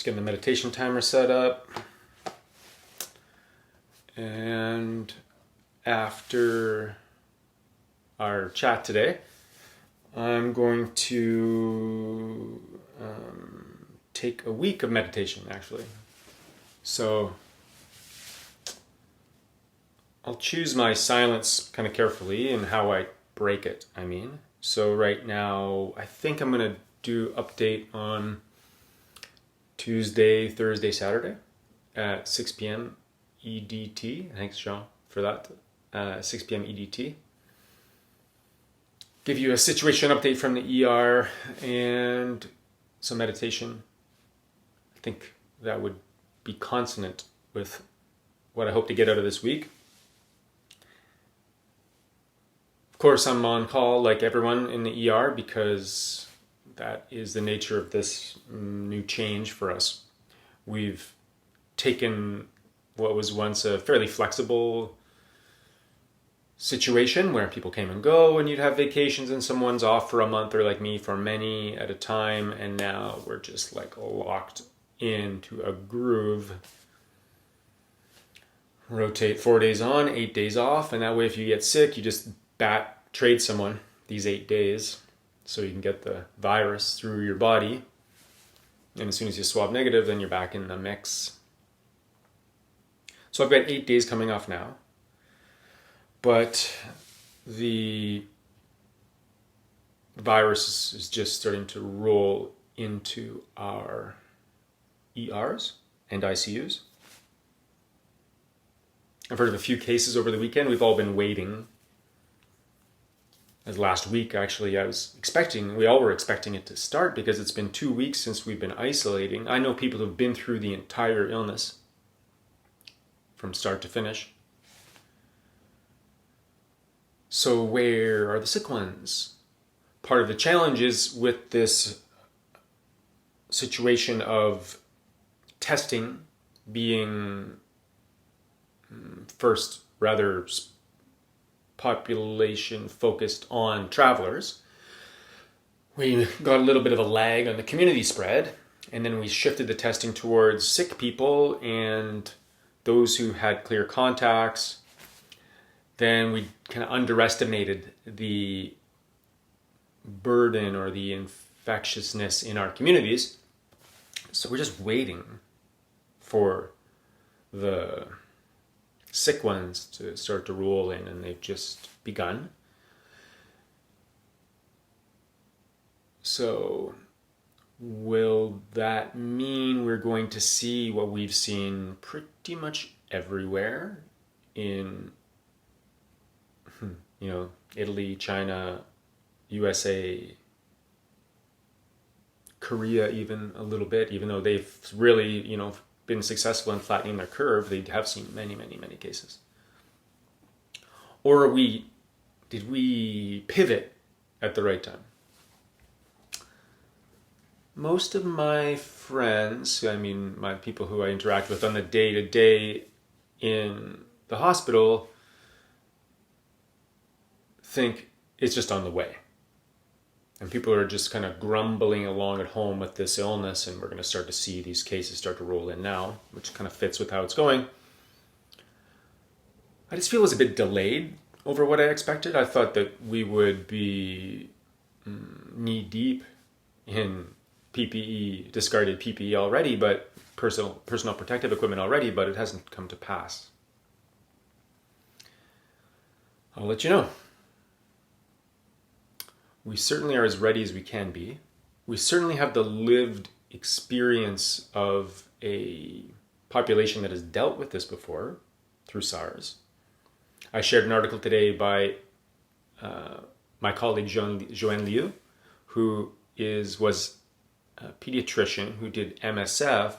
getting the meditation timer set up. And after our chat today, I'm going to take a week of meditation, actually. So I'll choose my silence kind of carefully and how I break it, So right now, I think I'm going to do update on Tuesday, Thursday, Saturday at 6 p.m. EDT. Thanks, Jean, for that. 6 p.m. EDT. Give you a situation update from the ER and some meditation. I think that would be consonant with what I hope to get out of this week. Of course, I'm on call like everyone in the ER because that is the nature of this new change for us. We've taken what was once a fairly flexible situation where people came and go and you'd have vacations and someone's off for a month or like me for many at a time, and now we're just like locked into a groove. Rotate 4 days on, 8 days off, and that way if you get sick, you just trade someone these 8 days so you can get the virus through your body, and as soon as you swab negative, then you're back in the mix. So I've got 8 days coming off now, but the virus is just starting to roll into our ERs and ICUs. I've heard of a few cases over the weekend. We've all been waiting. As last week, actually, we all were expecting it to start because it's been 2 weeks since we've been isolating. I know people who've been through the entire illness from start to finish. So where are the sick ones? Part of the challenge is with this situation of testing being first rather population focused on travelers. We got a little bit of a lag on the community spread, and then we shifted the testing towards sick people and those who had clear contacts. Then we kind of underestimated the burden or the infectiousness in our communities. So we're just waiting for the sick ones to start to roll in, and they've just begun. So will that mean we're going to see what we've seen pretty much everywhere in Italy, China, USA, Korea even a little bit, even though they've really, been successful in flattening their curve, they have seen many, many, many cases. Or did we pivot at the right time? Most of my friends, my people who I interact with on the day-to-day in the hospital, think it's just on the way. And people are just kind of grumbling along at home with this illness, and we're going to start to see these cases start to roll in now, which kind of fits with how it's going. I just feel it's a bit delayed over what I expected. I thought that we would be knee-deep in PPE, discarded PPE already, but personal protective equipment already, but it hasn't come to pass. I'll let you know. We certainly are as ready as we can be. We certainly have the lived experience of a population that has dealt with this before through SARS. I shared an article today by my colleague Joanne Liu, who was a pediatrician who did MSF,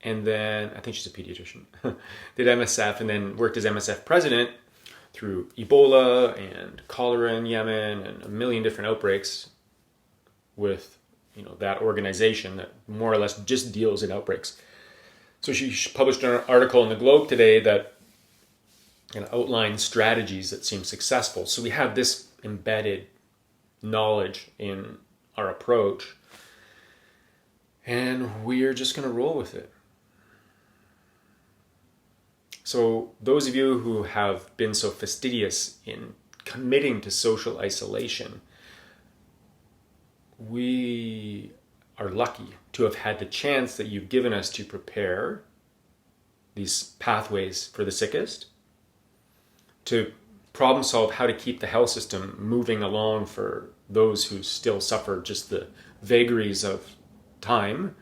and then, I think she's a pediatrician, did MSF and then worked as MSF president through Ebola and cholera in Yemen and a million different outbreaks with that organization that more or less just deals in outbreaks. So she published an article in the Globe today that outlines strategies that seem successful. So we have this embedded knowledge in our approach. And we're just going to roll with it. So those of you who have been so fastidious in committing to social isolation, we are lucky to have had the chance that you've given us to prepare these pathways for the sickest, to problem solve how to keep the health system moving along for those who still suffer just the vagaries of time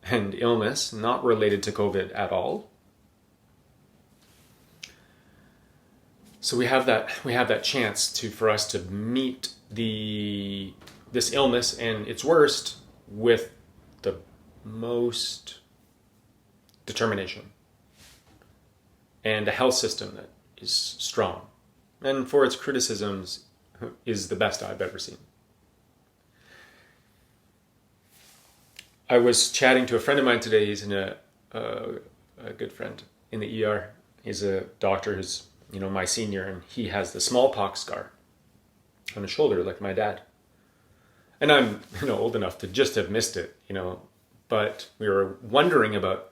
and illness not related to COVID at all. So we have that chance for us to meet this illness and its worst with the most determination and a health system that is strong, and for its criticisms is the best I've ever seen. I was chatting to a friend of mine today. He's a good friend in the ER. He's a doctor who's my senior, and he has the smallpox scar on his shoulder, like my dad. And I'm old enough to just have missed it, but we were wondering about,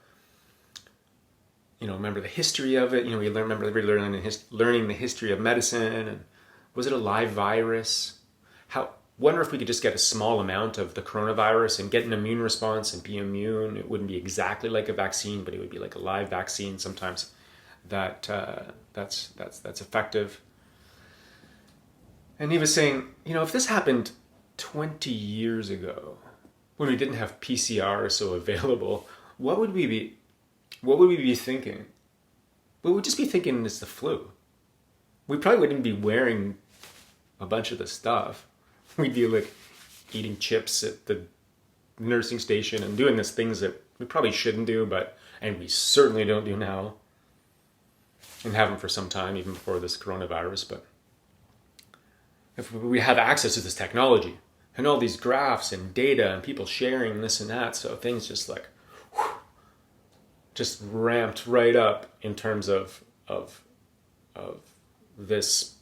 remember the history of it. We remember learning the history of medicine, and was it a live virus? Wonder if we could just get a small amount of the coronavirus and get an immune response and be immune. It wouldn't be exactly like a vaccine, but it would be like a live vaccine sometimes. That's effective. And he was saying, if this happened 20 years ago, when we didn't have PCR so available, what would we be thinking? We would just be thinking it's the flu. We probably wouldn't be wearing a bunch of the stuff. We'd be like eating chips at the nursing station and doing these things that we probably shouldn't do, and we certainly don't do now, and haven't for some time, even before this coronavirus. But if we have access to this technology and all these graphs and data and people sharing this and that, so things just just ramped right up in terms of this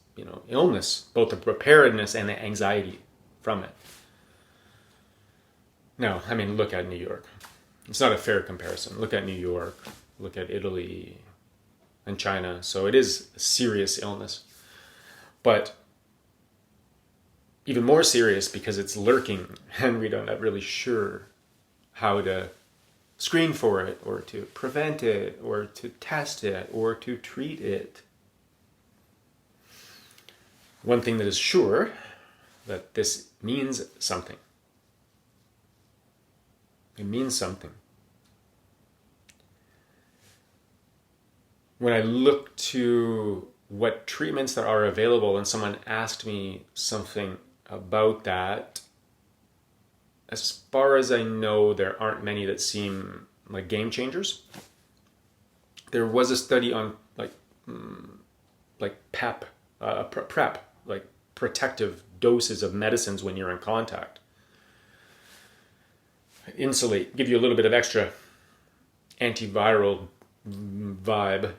illness, both the preparedness and the anxiety from it. Now, look at New York. It's not a fair comparison. Look at New York, look at Italy and China. So it is a serious illness, but even more serious because it's lurking and we don't not really sure how to screen for it or to prevent it or to test it or to treat it. One thing that is sure, that this means something. It means something. When I look to what treatments that are available and someone asked me something about that, as far as I know, there aren't many that seem like game changers. There was a study on PEP, PrEP, like protective doses of medicines when you're in contact. Insulate, give you a little bit of extra antiviral vibe.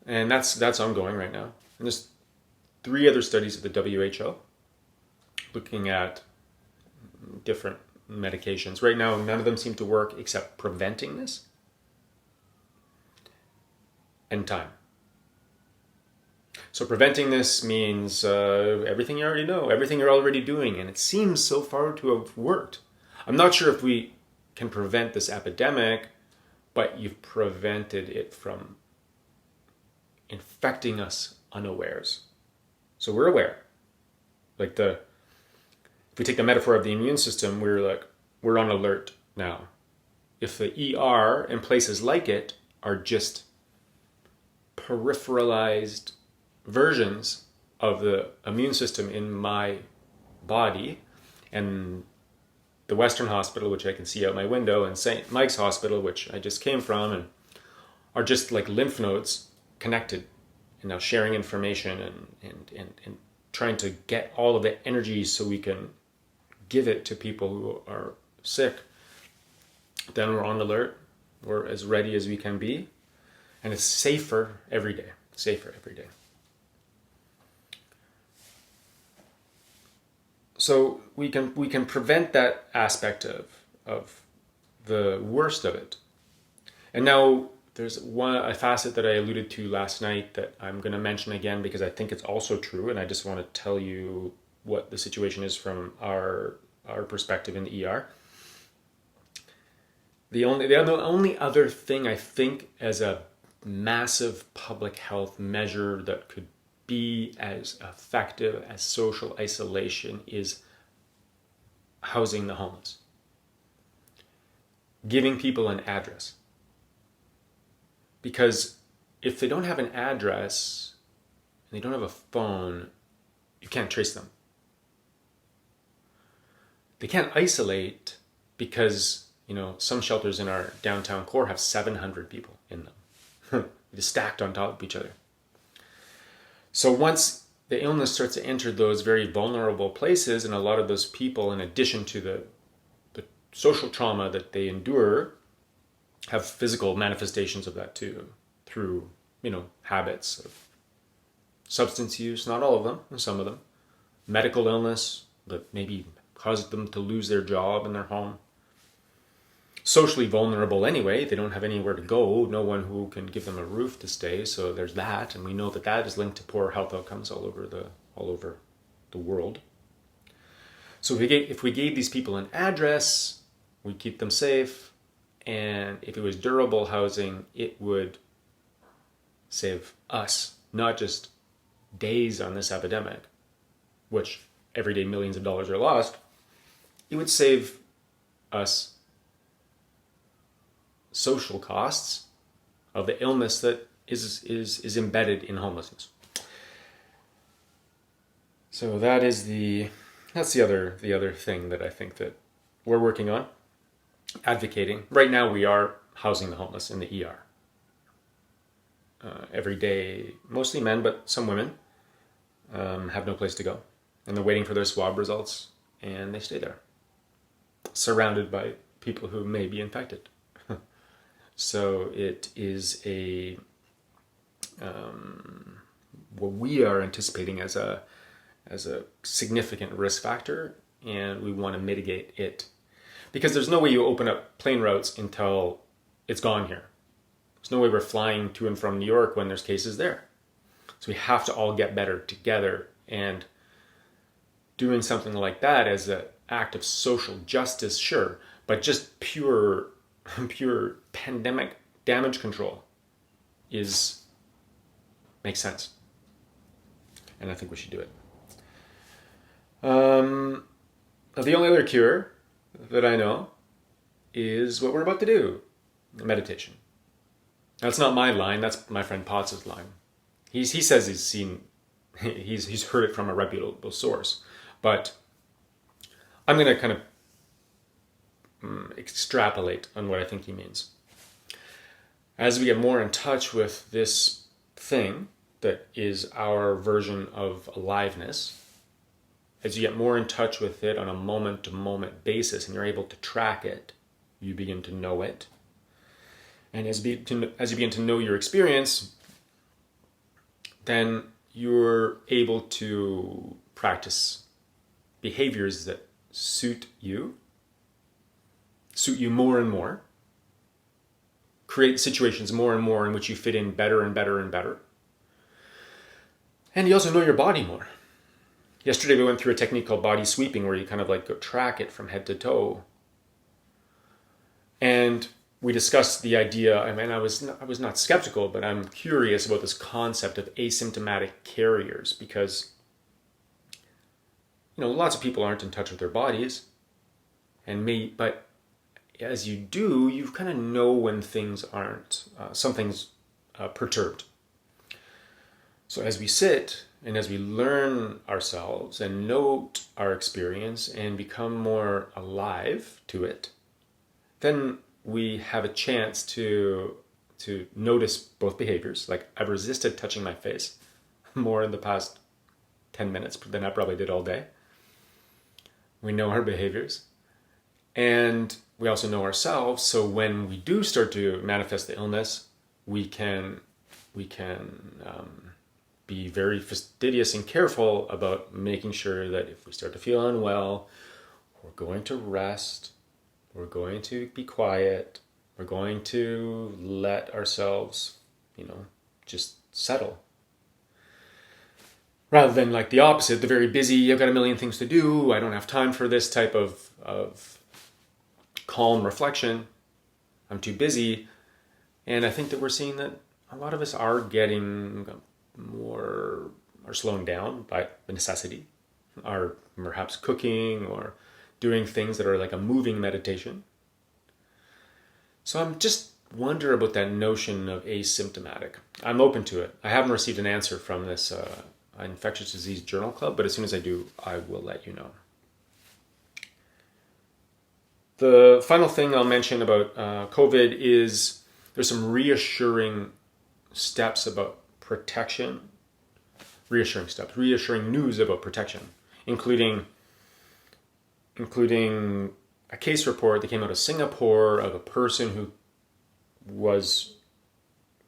And that's ongoing right now. And there's 3 other studies at the WHO looking at different medications. Right now, none of them seem to work except preventing this and time. So preventing this means everything you already know, everything you're already doing, and it seems so far to have worked. I'm not sure if we can prevent this epidemic, but you've prevented it from infecting us unawares. So we're aware. If we take the metaphor of the immune system, we're on alert now. If the ER and places like it are just peripheralized versions of the immune system in my body, and the Western Hospital, which I can see out my window, and St. Mike's Hospital, which I just came from, and are just like lymph nodes connected and now sharing information and trying to get all of the energy so we can give it to people who are sick, then we're on alert. We're as ready as we can be, and it's safer every day. So we can prevent that aspect of the worst of it. And now there's a facet that I alluded to last night that I'm going to mention again because I think it's also true, and I just want to tell you what the situation is from our perspective in the ER. The only other thing I think as a massive public health measure that could be as effective as social isolation is housing the homeless. Giving people an address. Because if they don't have an address and they don't have a phone, you can't trace them. They can't isolate because, some shelters in our downtown core have 700 people in them. They're stacked on top of each other. So once the illness starts to enter those very vulnerable places, and a lot of those people, in addition to the social trauma that they endure, have physical manifestations of that too, through, habits of substance use, not all of them, some of them, medical illness that maybe caused them to lose their job and their home. Socially vulnerable anyway, they don't have anywhere to go, no one who can give them a roof to stay, so there's that, and we know that is linked to poor health outcomes all over the world. So if we gave these people an address, we'd keep them safe, and if it was durable housing, it would save us, not just days on this epidemic, which every day millions of dollars are lost. It would save us social costs of the illness that is embedded in homelessness. So that's the other thing that I think that we're working on, advocating. Right now we are housing the homeless in the ER. Every day, mostly men, but some women have no place to go. And they're waiting for their swab results, and they stay there, surrounded by people who may be infected. So it is what we are anticipating as a significant risk factor, and we want to mitigate it. Because there's no way you open up plane routes until it's gone here. There's no way we're flying to and from New York when there's cases there. So we have to all get better together, and doing something like that as an act of social justice, sure, but just pure pandemic damage control makes sense. And I think we should do it. The only other cure that I know is what we're about to do, meditation. That's not my line, that's my friend Potts' line. He says he's heard it from a reputable source, but I'm going to kind of extrapolate on what I think he means. As we get more in touch with this thing that is our version of aliveness, as you get more in touch with it on a moment-to-moment basis and you're able to track it, you begin to know it. And as you begin to know your experience, then you're able to practice behaviors that suit you more and more, create situations more and more in which you fit in better and better and better. And you also know your body more. Yesterday we went through a technique called body sweeping where you kind of like go track it from head to toe. And we discussed the idea, I was not skeptical, but I'm curious about this concept of asymptomatic carriers because, lots of people aren't in touch with their bodies, but as you do, you kind of know when things aren't, something's perturbed. So as we sit and as we learn ourselves and note our experience and become more alive to it, then we have a chance to notice both behaviors. Like I've resisted touching my face more in the past 10 minutes than I probably did all day. We know our behaviors. And we also know ourselves, so when we do start to manifest the illness, we can be very fastidious and careful about making sure that if we start to feel unwell, we're going to rest, We're going to be quiet. We're going to let ourselves, just settle. Rather than like the opposite, the very busy, I've got a million things to do, I don't have time for this type of calm reflection, I'm too busy. And I think that we're seeing that a lot of us are slowing down by necessity, are perhaps cooking or doing things that are like a moving meditation. So I'm just wonder about that notion of asymptomatic. I'm open to it. I haven't received an answer from this infectious disease journal club, but as soon as I do, I will let you know. The final thing I'll mention about COVID is there's some reassuring steps about protection, reassuring news about protection, including a case report that came out of Singapore of a person who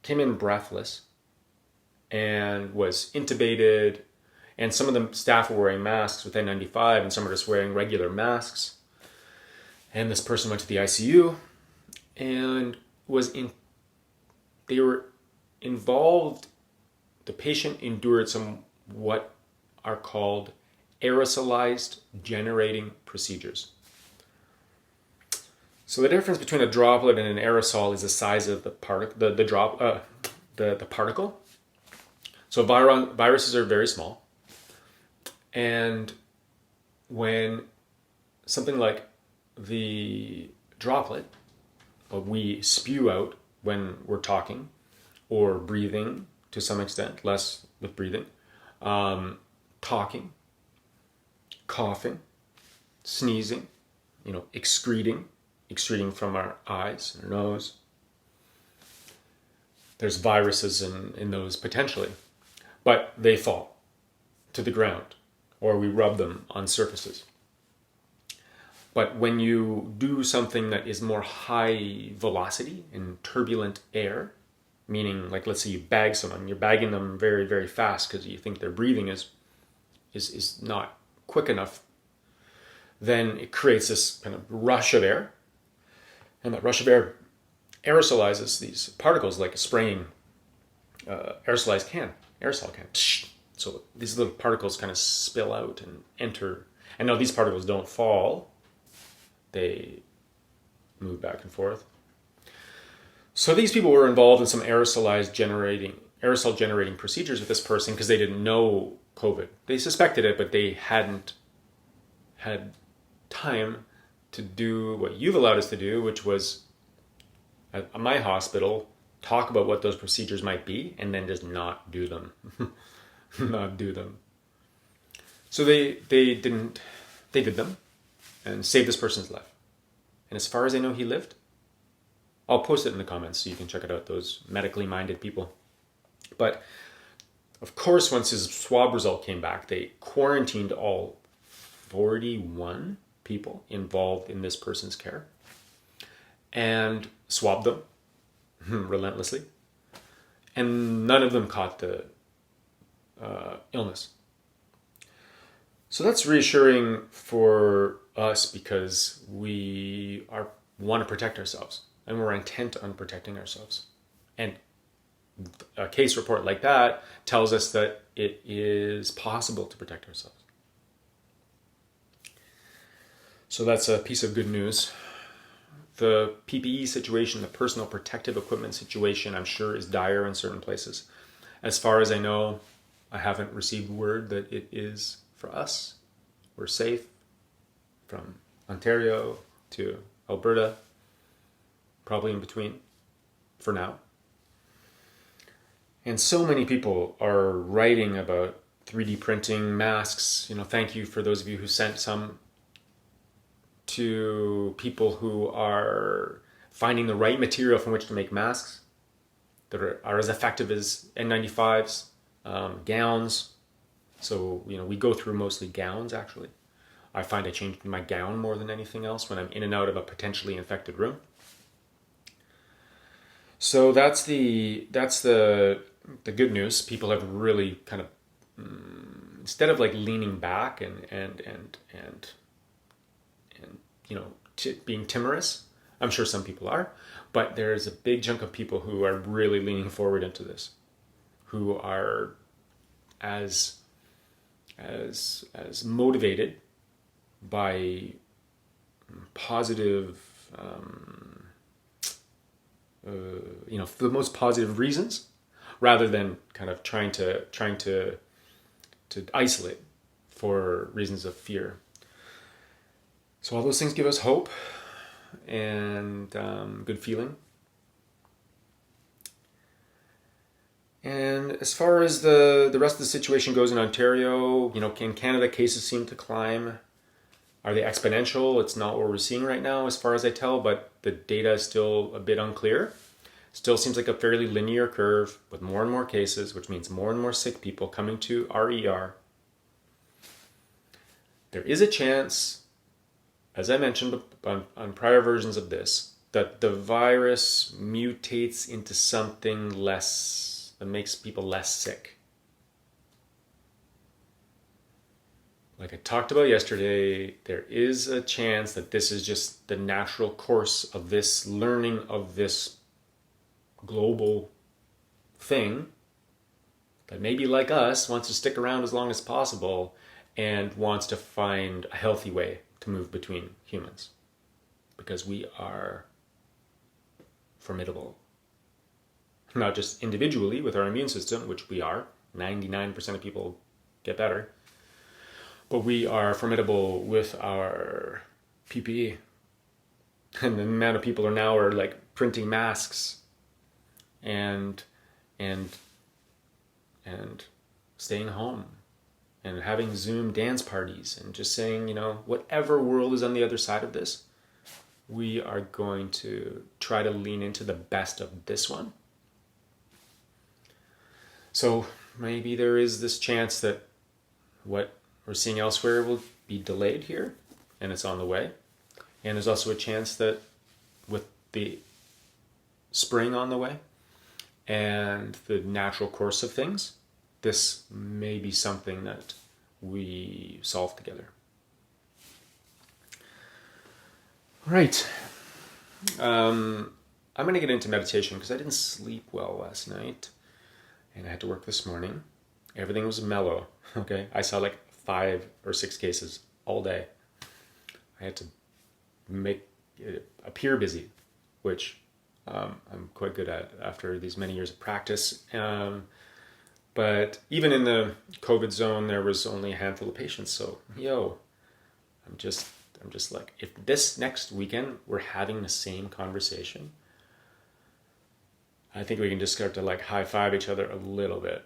came in breathless and was intubated, and some of the staff were wearing masks with N95 and some were just wearing regular masks. And this person went to the ICU and they were involved. The patient endured some what are called aerosolized generating procedures. So the difference between a droplet and an aerosol is the size of the particle. So viruses are very small, and when something like the droplet we spew out when we're talking or breathing to some extent, less with breathing, talking, coughing, sneezing, excreting from our eyes and our nose. There's viruses in those potentially, but they fall to the ground or we rub them on surfaces. But when you do something that is more high velocity in turbulent air, meaning like let's say you bag someone, you're bagging them very, very fast because you think their breathing is not quick enough, then it creates this kind of rush of air. And that rush of air aerosolizes these particles like a spraying aerosol can. So these little particles kind of spill out and enter. And now these particles don't fall. They move back and forth. So these people were involved in some aerosol generating procedures with this person because they didn't know COVID. They suspected it, but they hadn't had time to do what you've allowed us to do, which was at my hospital, talk about what those procedures might be and then just not do them. Not do them. So they did them and saved this person's life. And as far as I know, he lived. I'll post it in the comments so you can check it out, those medically minded people. But of course, once his swab result came back, they quarantined all 41 people involved in this person's care and swabbed them relentlessly. And none of them caught the illness. So that's reassuring for us because we want to protect ourselves and we're intent on protecting ourselves. And a case report like that tells us that it is possible to protect ourselves. So that's a piece of good news. The PPE situation, the personal protective equipment situation, I'm sure is dire in certain places. As far as I know, I haven't received word that it is for us. We're safe from Ontario to Alberta, probably in between for now. And so many people are writing about 3D printing masks. Thank you for those of you who sent some to people who are finding the right material from which to make masks that are as effective as N95s, gowns. So, we go through mostly gowns, actually. I find I change my gown more than anything else when I'm in and out of a potentially infected room. So that's the good news. People have really kind of, instead of like leaning back and being timorous. I'm sure some people are, but there's a big chunk of people who are really leaning forward into this, who are as motivated by positive, for the most positive reasons, rather than kind of trying to isolate for reasons of fear. So all those things give us hope and good feeling. And as far as the rest of the situation goes in Ontario, in Canada, cases seem to climb. Are they exponential? It's not what we're seeing right now, as far as I tell, but the data is still a bit unclear. Still seems like a fairly linear curve with more and more cases, which means more and more sick people coming to our ER. There is a chance, as I mentioned on prior versions of this, that the virus mutates into something less, that makes people less sick. Like I talked about yesterday, there is a chance that this is just the natural course of this learning of this global thing that maybe like us wants to stick around as long as possible and wants to find a healthy way to move between humans, because we are formidable. Not just individually with our immune system, which we are, 99% of people get better, but we are formidable with our PPE. And the amount of people are like printing masks and staying home and having Zoom dance parties and just saying, whatever world is on the other side of this, we are going to try to lean into the best of this one. So maybe there is this chance that what we're seeing elsewhere will be delayed here, and it's on the way. And there's also a chance that with the spring on the way and the natural course of things, this may be something that we solve together. Right. I'm going to get into meditation because I didn't sleep well last night. And I had to work this morning. Everything was mellow, okay? I saw like 5 or 6 cases all day. I had to make it appear busy, which I'm quite good at after these many years of practice. But even in the COVID zone, there was only a handful of patients. So, I'm just like, if this next weekend we're having the same conversation, I think we can just start to like high five each other a little bit.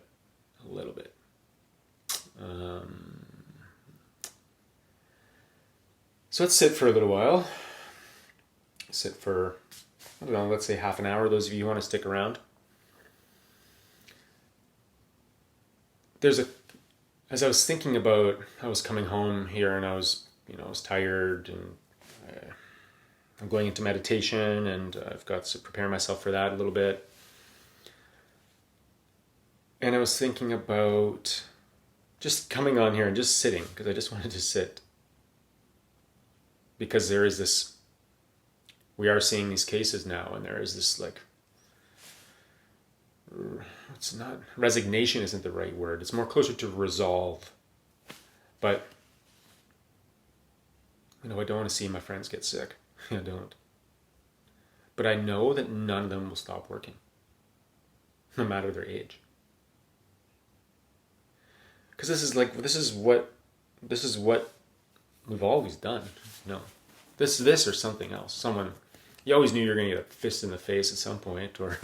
So let's sit for a little while. Sit for, I don't know, let's say half an hour. Those of you who want to stick around. As I was thinking about, I was coming home here and I was tired and I'm going into meditation and I've got to prepare myself for that a little bit. And I was thinking about just coming on here and just sitting, because I just wanted to sit. Because there is this, we are seeing these cases now, and there is this like, it's not, resignation isn't the right word. It's more closer to resolve. But, I don't want to see my friends get sick. I don't. But I know that none of them will stop working, no matter their age. Because this is what we've always done. This or something else. You always knew you were going to get a fist in the face at some point, or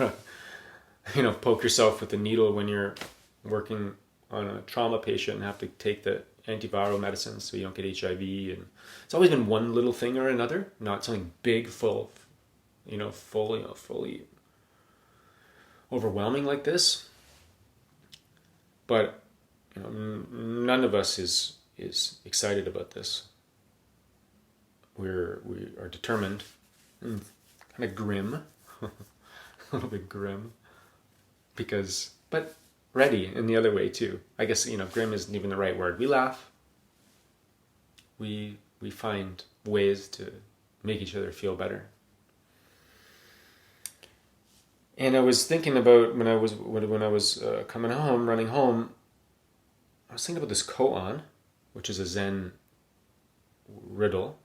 poke yourself with a needle when you're working on a trauma patient and have to take the antiviral medicines so you don't get HIV. And it's always been one little thing or another, not something big, fully overwhelming like this. But none of us is excited about this. We are determined, kind of grim, a little bit grim, but ready in the other way too. I guess grim isn't even the right word. We laugh. We find ways to make each other feel better. And I was thinking about when I was coming home, running home, I was thinking about this koan, which is a Zen riddle,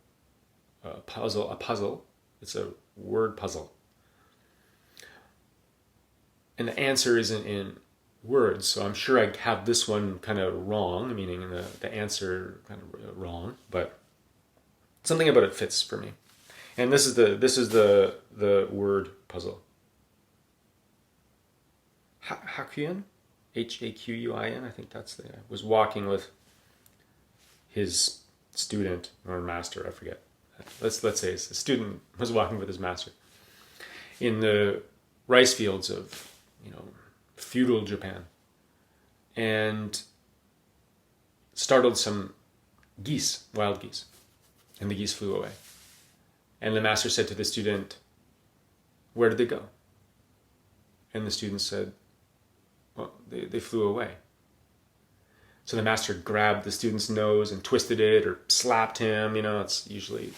a puzzle. It's a word puzzle. And the answer isn't in words, so I'm sure I have this one kind of wrong, meaning the answer kind of wrong, but something about it fits for me. And this is the word puzzle. Hakuin, Haquin. I think that's the. Was walking with his student or master. I forget. Let's say his student was walking with his master in the rice fields of feudal Japan, and startled some geese, wild geese, and the geese flew away. And the master said to the student, "Where did they go?" And the student said, "Well, they flew away." So the master grabbed the student's nose and twisted it or slapped him. It's usually a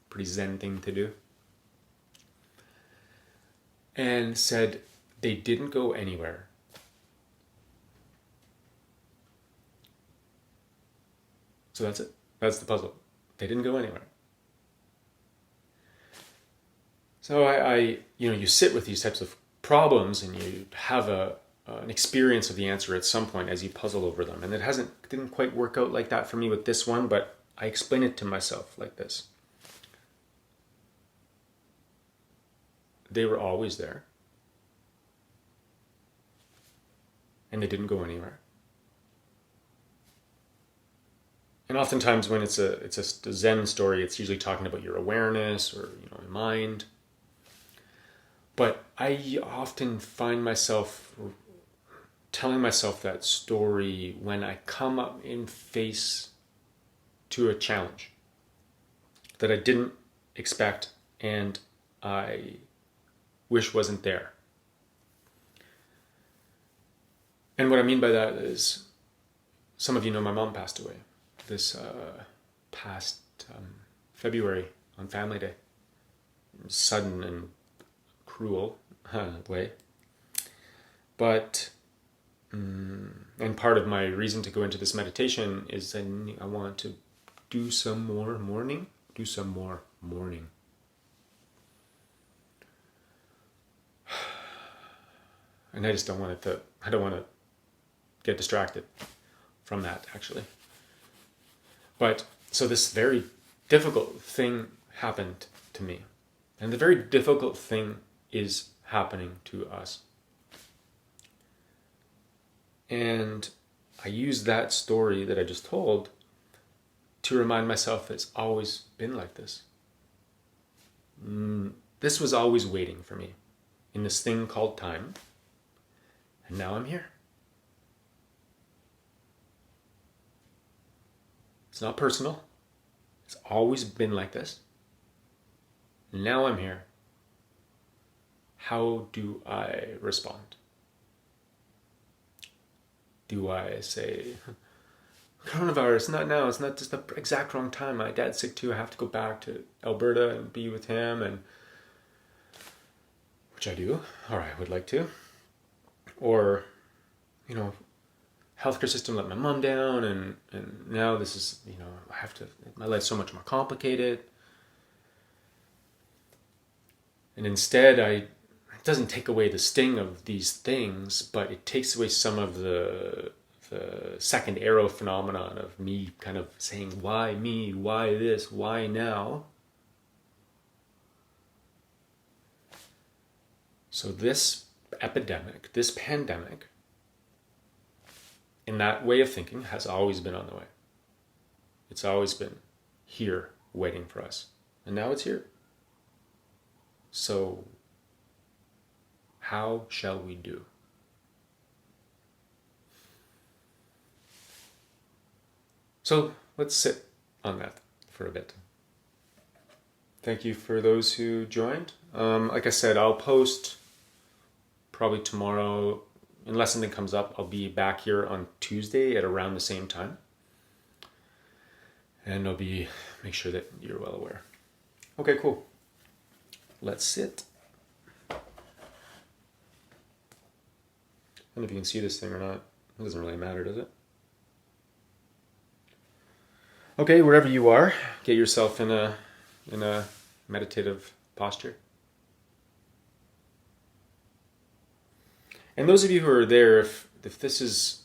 pretty Zen thing to do. And said, "They didn't go anywhere. So that's it. That's the puzzle. They didn't go anywhere." So you sit with these types of problems and you have an experience of the answer at some point as you puzzle over them. And it didn't quite work out like that for me with this one, but I explain it to myself like this. They were always there. And they didn't go anywhere. And oftentimes when it's a Zen story, it's usually talking about your awareness or your mind. But I often find myself telling myself that story when I come up in face to a challenge that I didn't expect and I wish wasn't there. And what I mean by that is, some of you know my mom passed away this past February on Family Day. Sudden and cruel way. But, and part of my reason to go into this meditation is I want to do some more mourning. And I just don't want to get distracted from that, actually. But, so this very difficult thing happened to me. And the very difficult thing is happening to us. And I use that story that I just told to remind myself that it's always been like this. This was always waiting for me in this thing called time. And now I'm here. It's not personal. It's always been like this. Now I'm here. How do I respond? Do I say, coronavirus, not now, it's not just the exact wrong time. My dad's sick too, I have to go back to Alberta and be with him, and which I do, or I would like to. Or, healthcare system let my mom down, and now this is, my life's so much more complicated. And instead, it doesn't take away the sting of these things, but it takes away some of the second arrow phenomenon of me kind of saying, why me, why this, why now? So this epidemic, this pandemic, in that way of thinking, has always been on the way. It's always been here waiting for us. And now it's here. So, how shall we do? So, let's sit on that for a bit. Thank you for those who joined. Like I said, I'll post probably tomorrow. Unless something comes up, I'll be back here on Tuesday at around the same time. And make sure that you're well aware. Okay, cool. Let's sit. I don't know if you can see this thing or not. It doesn't really matter, does it? Okay, wherever you are, get yourself in a meditative posture. And those of you who are there, if this is,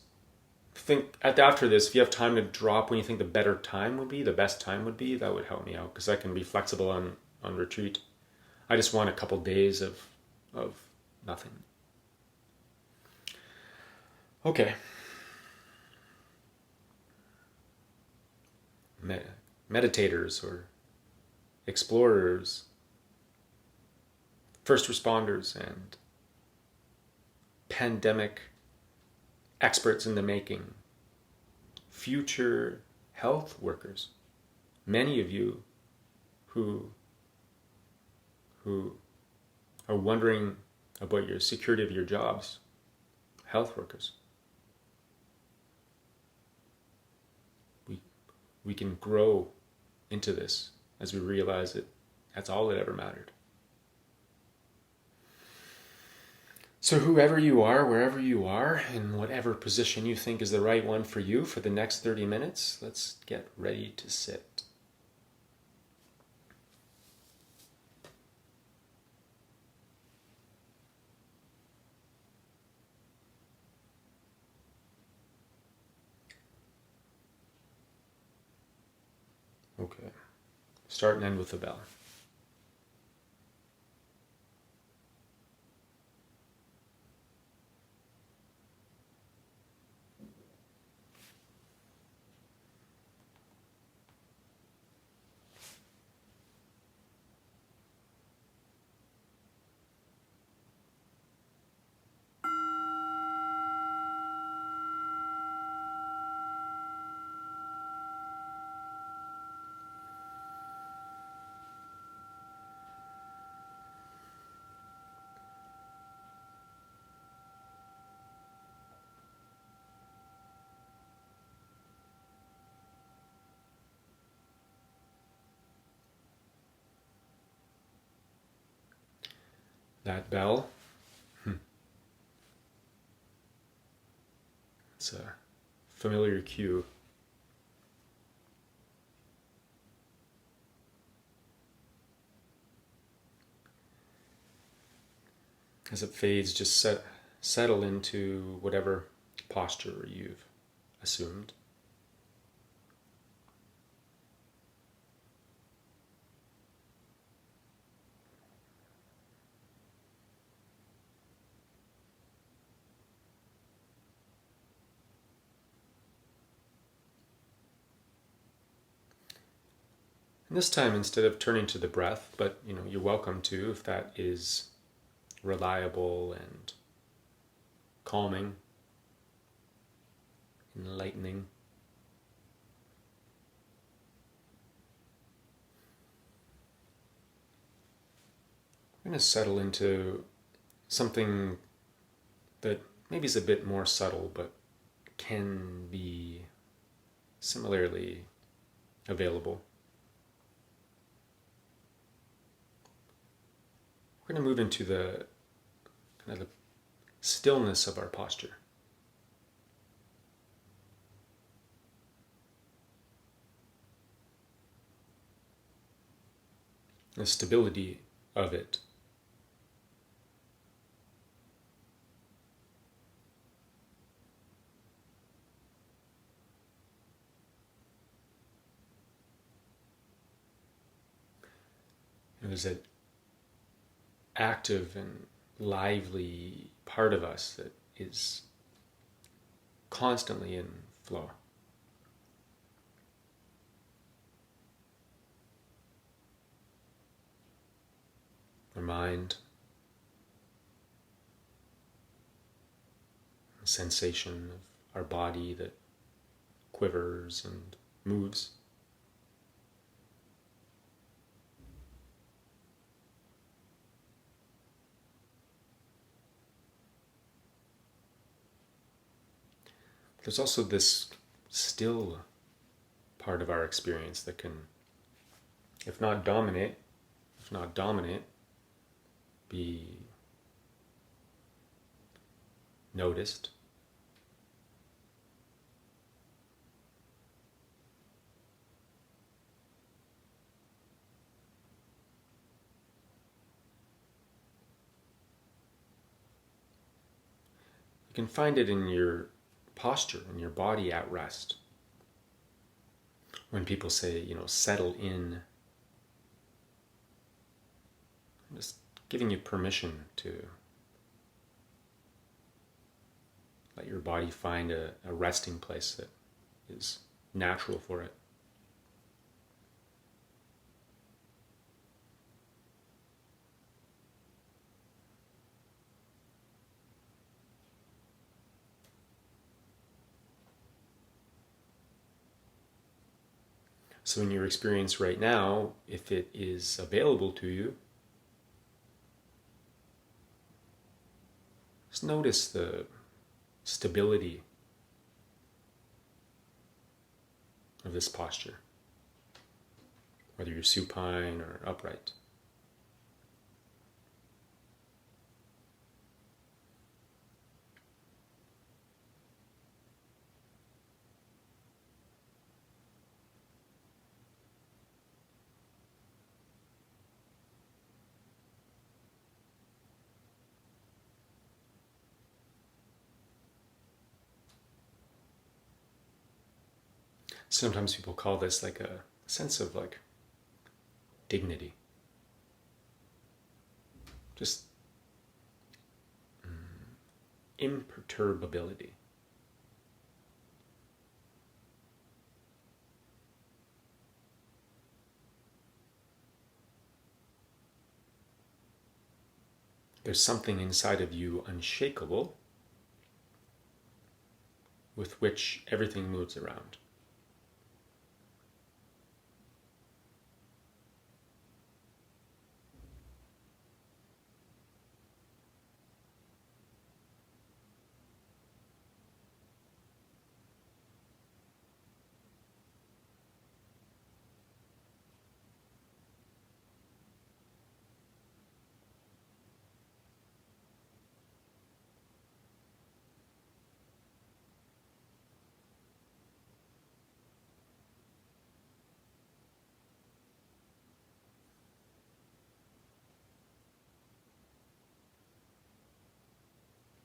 think after this, if you have time to drop when you think the better time would be, the best time would be, that would help me out because I can be flexible on retreat. I just want a couple days of nothing. Okay. Meditators or explorers, first responders, and pandemic experts in the making, future health workers, many of you who are wondering about your security of your jobs, health workers. We can grow into this as we realize that that's all that ever mattered. So whoever you are, wherever you are, in whatever position you think is the right one for you for the next 30 minutes, let's get ready to sit. Okay. Start and end with the bell. That bell, it's a familiar cue. As it fades, just settle into whatever posture you've assumed. And this time, instead of turning to the breath, but you're welcome to if that is reliable and calming, enlightening. We're going to settle into something that maybe is a bit more subtle, but can be similarly available. We're going to move into the kind of the stillness of our posture. The stability of it. There's an active and lively part of us that is constantly in flow. Our mind, the sensation of our body that quivers and moves. There's also this still part of our experience that can, if not dominate, if not dominate, be noticed. You can find it in your posture, in your body at rest. When people say, settle in, I'm just giving you permission to let your body find a resting place that is natural for it. So in your experience right now, if it is available to you, just notice the stability of this posture, whether you're supine or upright. Sometimes people call this like a sense of like dignity. Just imperturbability. There's something inside of you unshakable with which everything moves around.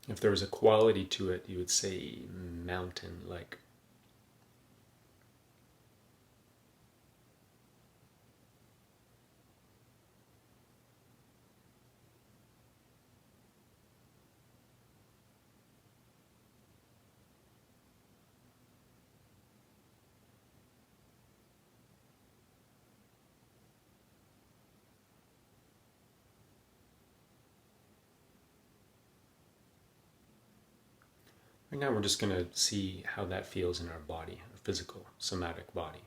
If there was a quality to it, you would say mountain-like. Right now we're just going to see how that feels in our body, our physical, somatic body,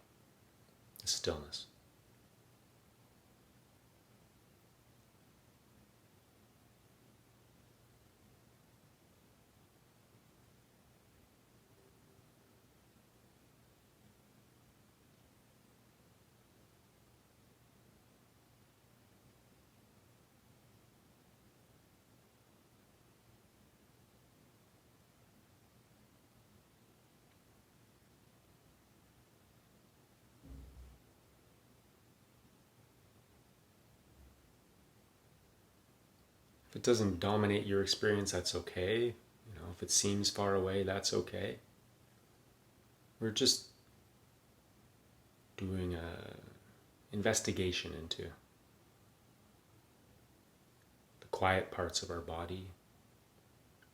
the stillness. If it doesn't dominate your experience, that's okay. If it seems far away, that's okay. We're just doing a investigation into the quiet parts of our body,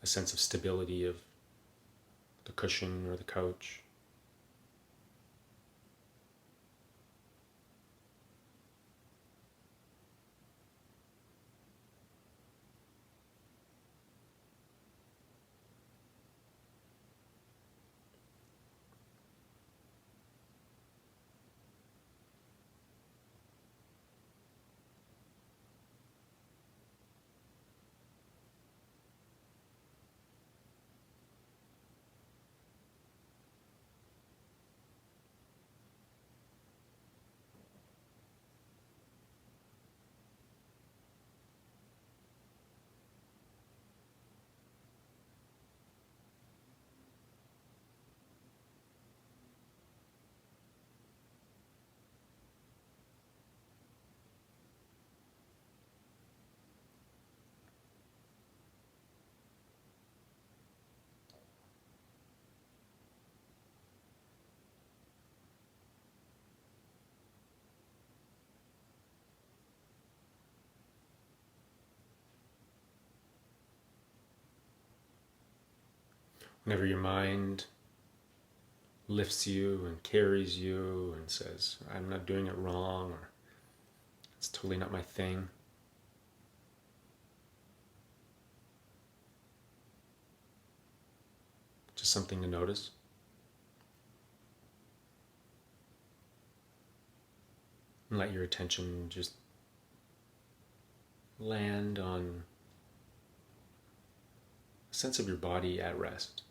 a sense of stability of the cushion or the couch. Whenever your mind lifts you and carries you and says, I'm not doing it wrong, or it's totally not my thing, just something to notice. And let your attention just land on a sense of your body at rest.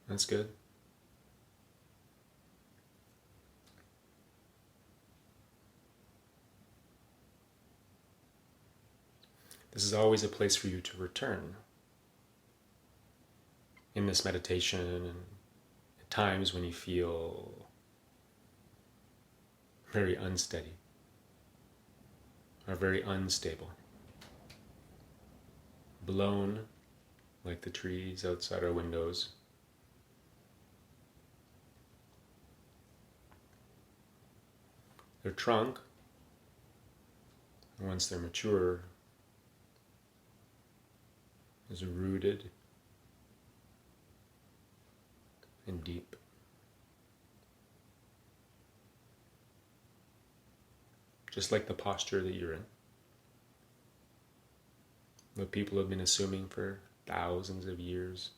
That's good. This is always a place for you to return in this meditation, and at times when you feel very unsteady or very unstable, blown like the trees outside our windows. Their trunk, once they're mature, is rooted and deep. Just like the posture that you're in. What people have been assuming for thousands of years.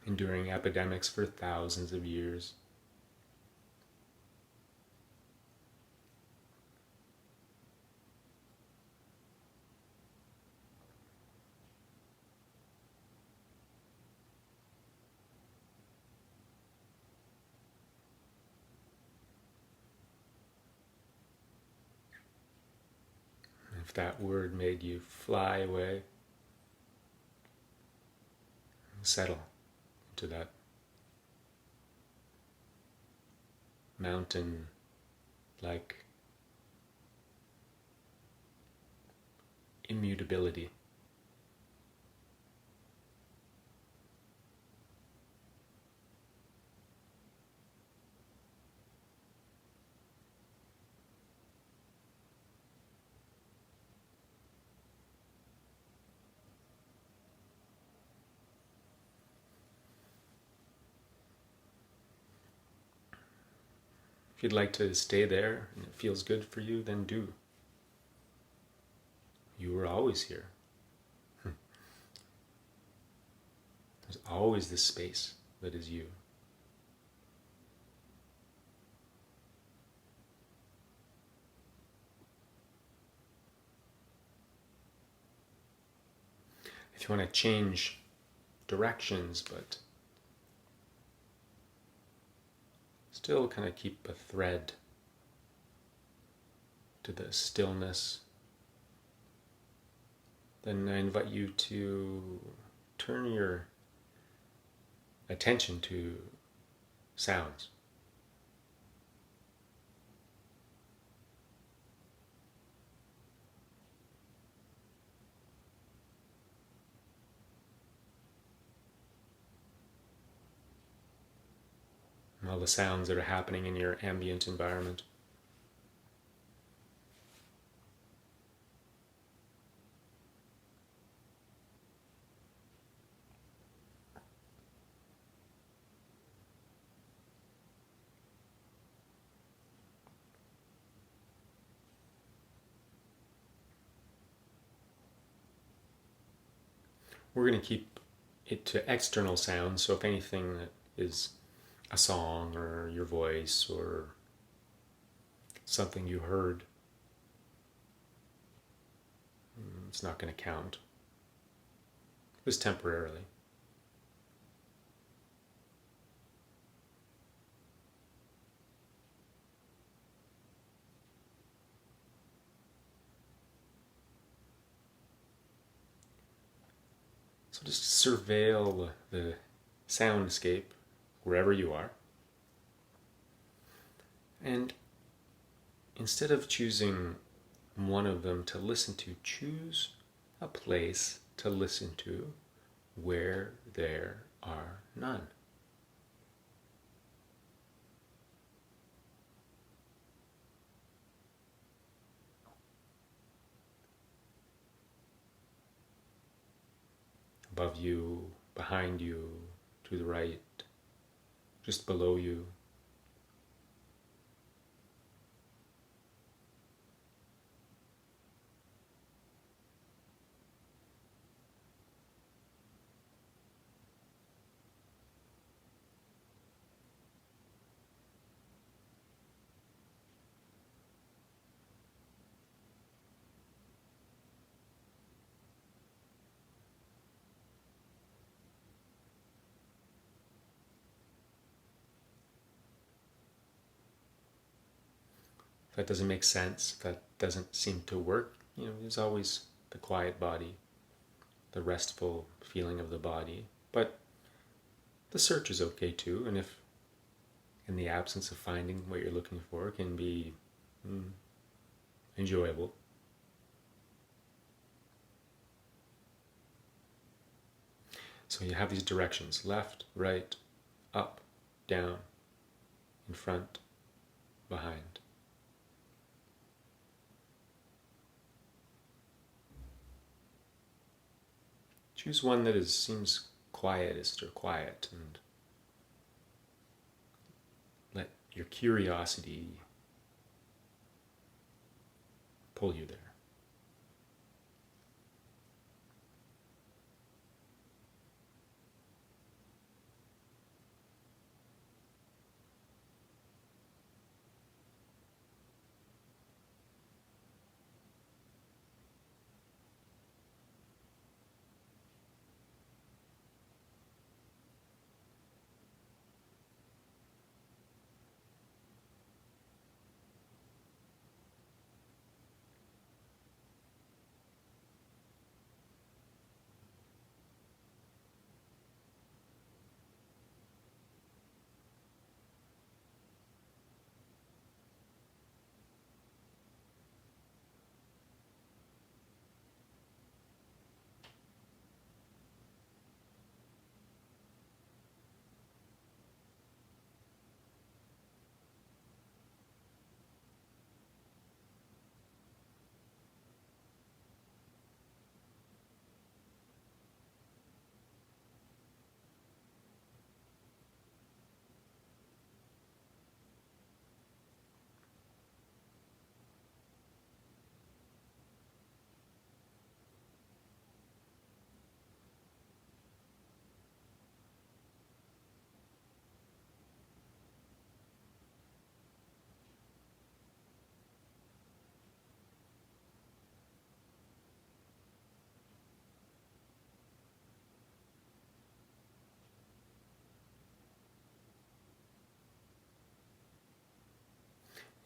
Enduring epidemics for thousands of years. If that word made you fly away, settle into that mountain-like immutability. If you'd like to stay there and it feels good for you, then do. You were always here. There's always this space that is you. If you want to change directions, but Still kind of keep a thread to the stillness. Then I invite you to turn your attention to sounds. All the sounds that are happening in your ambient environment. We're going to keep it to external sounds, so if anything that is a song or your voice or something you heard, it's not going to count, just temporarily. So just surveil the soundscape wherever you are. And instead of choosing one of them to listen to, choose a place to listen to where there are none. Above you, behind you, to the right, just below you. If that doesn't make sense, if that doesn't seem to work, there's always the quiet body, the restful feeling of the body. But the search is okay too, and if in the absence of finding what you're looking for can be enjoyable. So you have these directions: left, right, up, down, in front, behind. Choose one that seems quietest or quiet, and let your curiosity pull you there.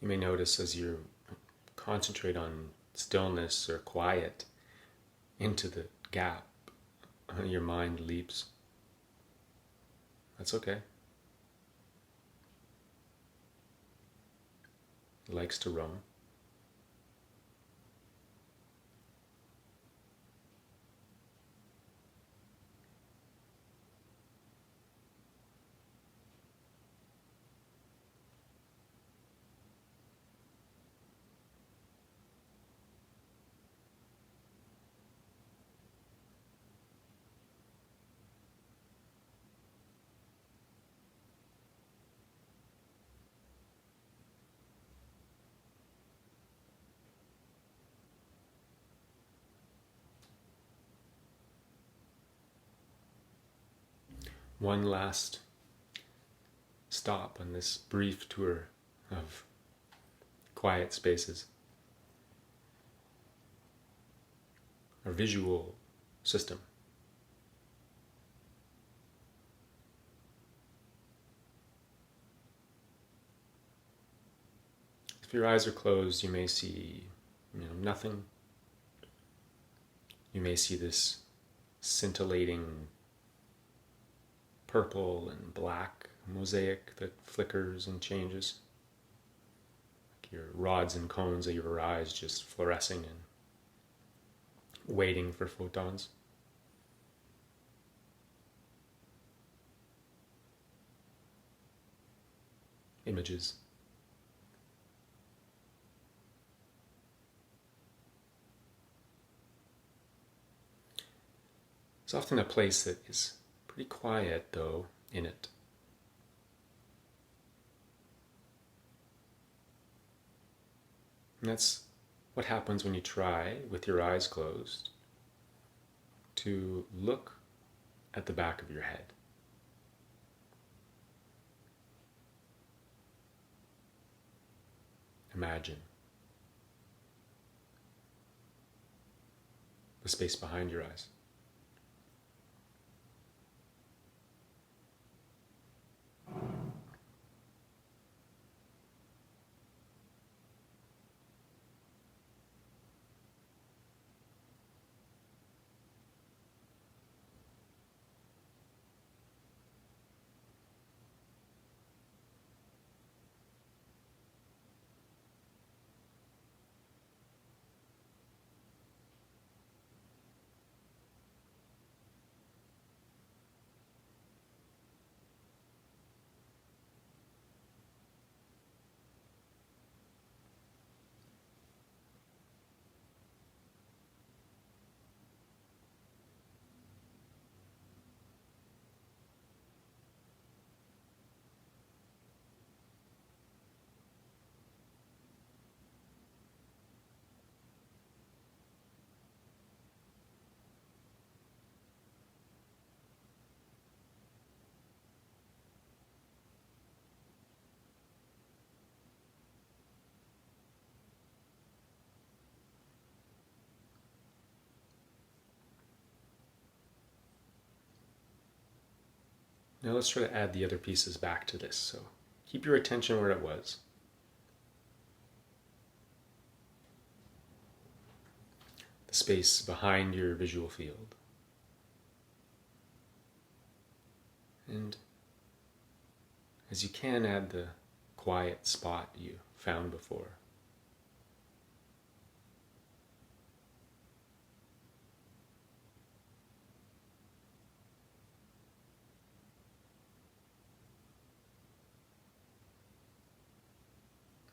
You may notice as you concentrate on stillness or quiet into the gap, your mind leaps. That's okay. It likes to roam. One last stop on this brief tour of quiet spaces. Our visual system. If your eyes are closed, you may see, nothing. You may see this scintillating purple and black mosaic that flickers and changes. Like your rods and cones of your eyes just fluorescing and waiting for photons. Images. It's often a place that is pretty quiet, though, in it. And that's what happens when you try, with your eyes closed, to look at the back of your head. Imagine the space behind your eyes. Now let's try to add the other pieces back to this. So keep your attention where it was. The space behind your visual field. And as you can, add the quiet spot you found before.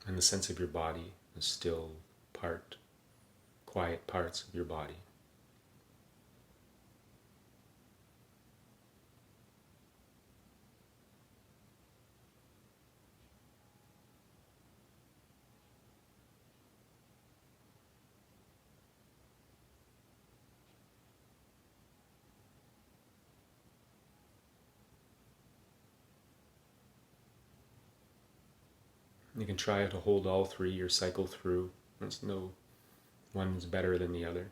And the sense of your body, the still part, quiet parts of your body. You can try to hold all three or cycle through. There's no one's better than the other.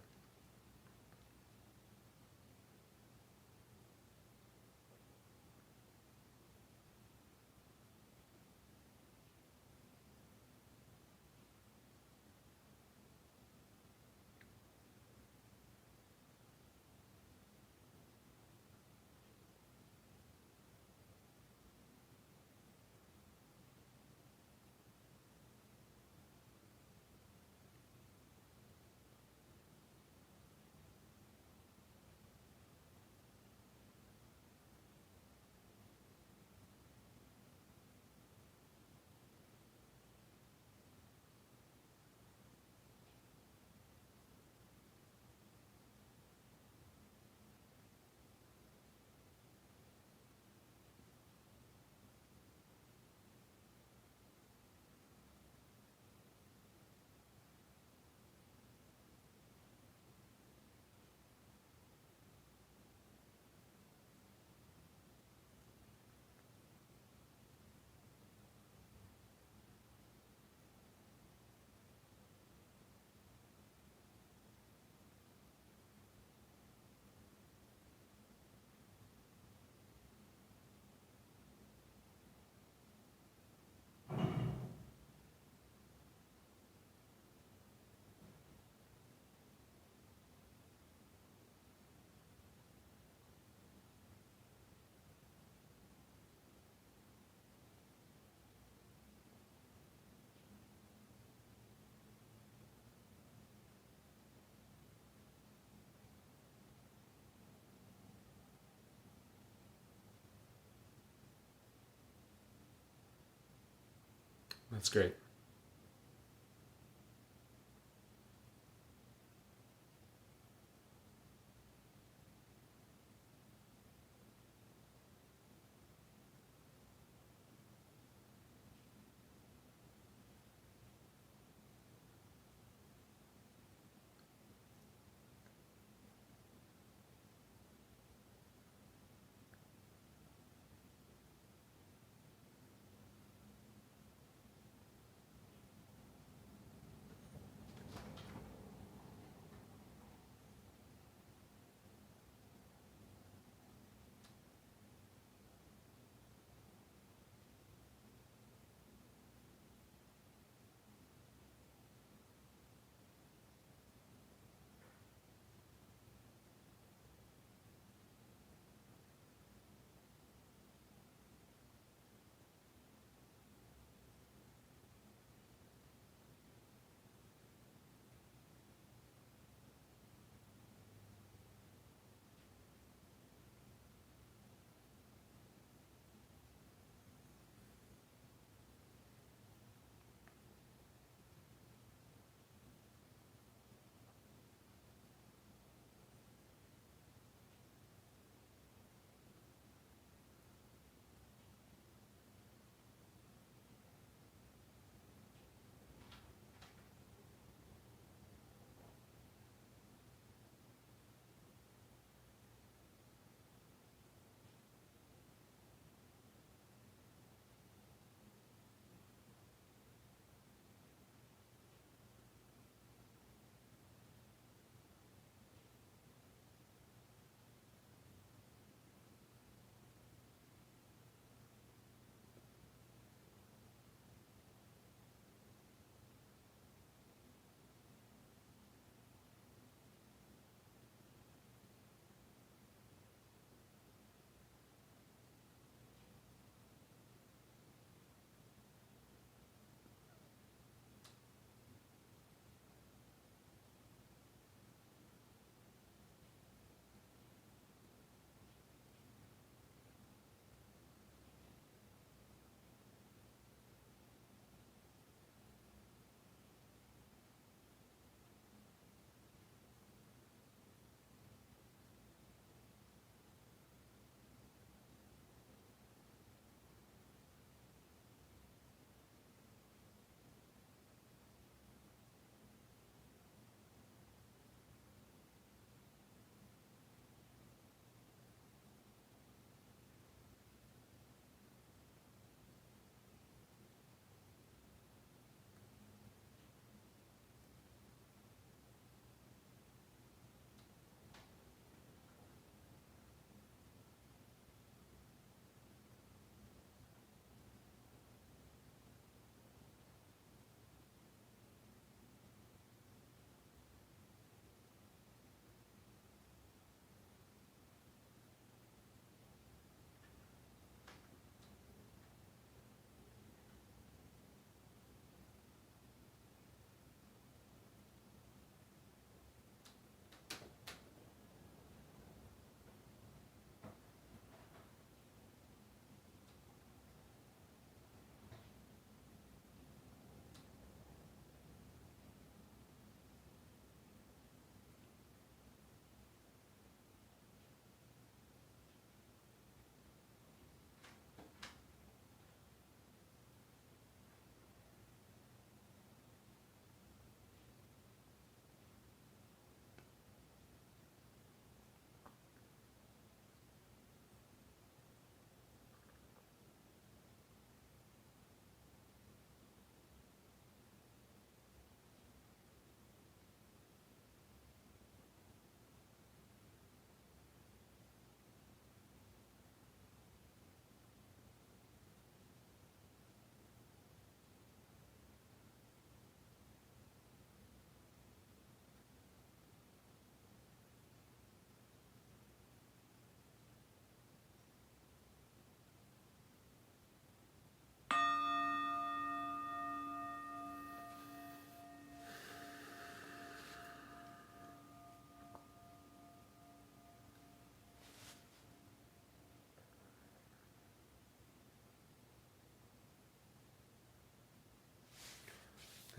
That's great.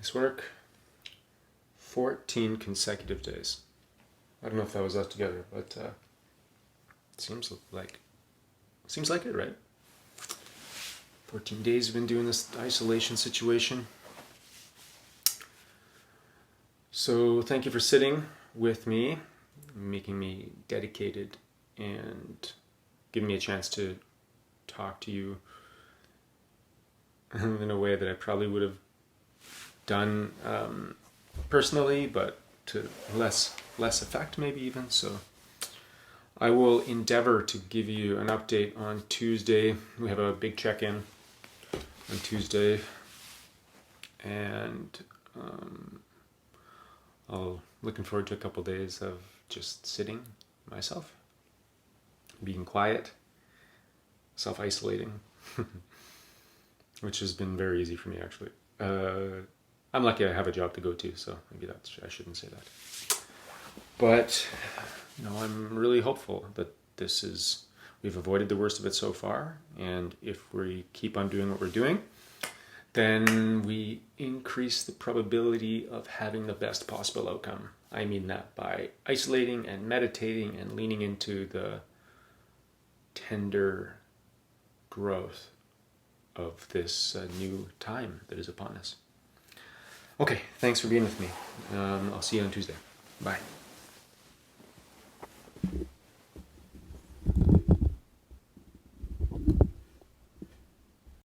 Nice work. 14 consecutive days. I don't know if that was us together, but seems like it, right? 14 days we've been doing this isolation situation. So thank you for sitting with me, making me dedicated, and giving me a chance to talk to you in a way that I probably would have done personally, but to less effect maybe even. So I will endeavor to give you an update on Tuesday. We have a big check-in on Tuesday, and I'm looking forward to a couple days of just sitting myself, being quiet, self-isolating, which has been very easy for me actually. I'm lucky I have a job to go to, so maybe I shouldn't say that. But I'm really hopeful that we've avoided the worst of it so far, and if we keep on doing what we're doing, then we increase the probability of having the best possible outcome. I mean that by isolating and meditating and leaning into the tender growth of this new time that is upon us. Okay, thanks for being with me. I'll see you on Tuesday. Bye.